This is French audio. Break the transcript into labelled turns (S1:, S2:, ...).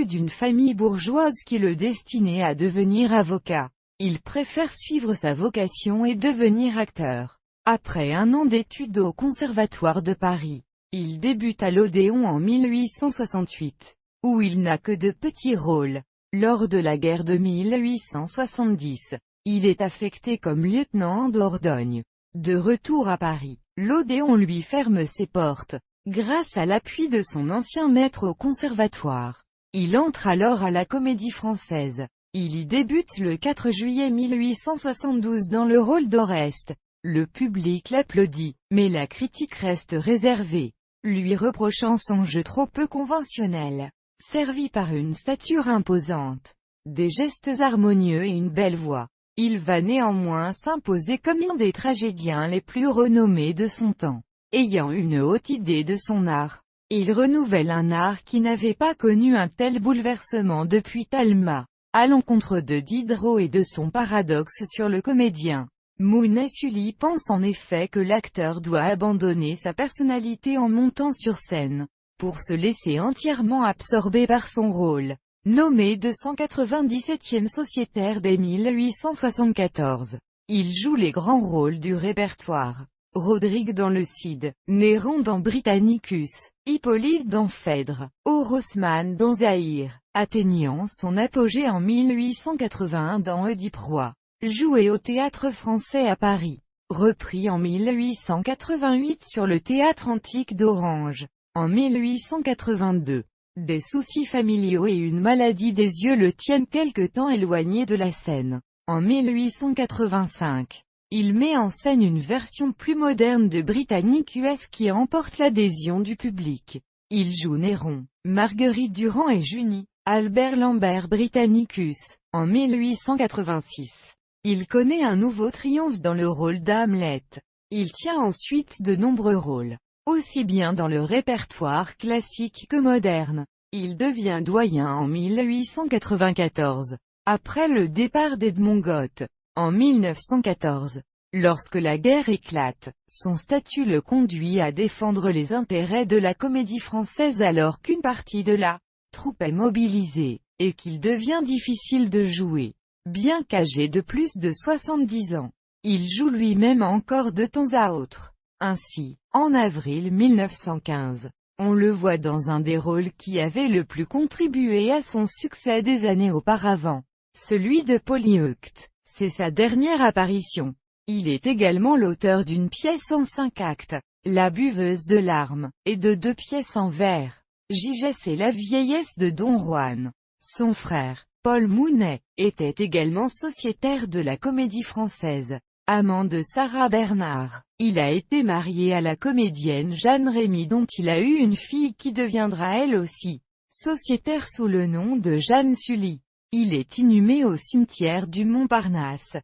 S1: issu d'une famille bourgeoise qui le destinait à devenir avocat. Il préfère suivre sa vocation et devenir acteur. Après un an d'études au Conservatoire de Paris, il débute à l'Odéon en 1868, où il n'a que de petits rôles. Lors de la guerre de 1870, il est affecté comme lieutenant en Dordogne. De retour à Paris, l'Odéon lui ferme ses portes. Grâce à l'appui de son ancien maître au Conservatoire, il entre alors à la Comédie-Française. Il y débute le 4 juillet 1872 dans le rôle d'Oreste. Le public l'applaudit, mais la critique reste réservée, lui reprochant son jeu trop peu conventionnel. Servi par une stature imposante, des gestes harmonieux et une belle voix, il va néanmoins s'imposer comme un des tragédiens les plus renommés de son temps. Ayant une haute idée de son art, il renouvelle un art qui n'avait pas connu un tel bouleversement depuis Talma. À l'encontre de Diderot et de son paradoxe sur le comédien, Mounet Sully pense en effet que l'acteur doit abandonner sa personnalité en montant sur scène, pour se laisser entièrement absorber par son rôle. Nommé 297e sociétaire dès 1874, il joue les grands rôles du répertoire. Roderick dans le Cid, Néron dans Britannicus, Hippolyte dans Phèdre, Orosmane dans Zaïre, atteignant son apogée en 1881 dans Oedipe Roi, joué au Théâtre Français à Paris, repris en 1888 sur le Théâtre Antique d'Orange. En 1882, des soucis familiaux et une maladie des yeux le tiennent quelque temps éloigné de la scène. En 1885, il met en scène une version plus moderne de Britannicus qui emporte l'adhésion du public. Il joue Néron, Marguerite Durand et Junie, Albert Lambert Britannicus. En 1886, il connaît un nouveau triomphe dans le rôle d'Hamlet. Il tient ensuite de nombreux rôles, aussi bien dans le répertoire classique que moderne. Il devient doyen en 1894, après le départ d'Edmond Goth. En 1914, lorsque la guerre éclate, son statut le conduit à défendre les intérêts de la Comédie Française alors qu'une partie de la troupe est mobilisée, et qu'il devient difficile de jouer. Bien qu'âgé de plus de 70 ans, il joue lui-même encore de temps à autre. Ainsi, en avril 1915, on le voit dans un des rôles qui avait le plus contribué à son succès des années auparavant, celui de Polyeucte. C'est sa dernière apparition. Il est également l'auteur d'une pièce en 5 actes, La buveuse de larmes, et de 2 pièces en vers, Gigès et la vieillesse de Don Juan. Son frère, Paul Mounet, était également sociétaire de la Comédie Française. Amant de Sarah Bernard, il a été marié à la comédienne Jeanne Rémy dont il a eu une fille qui deviendra elle aussi sociétaire sous le nom de Jeanne Sully. Il est inhumé au cimetière du Montparnasse.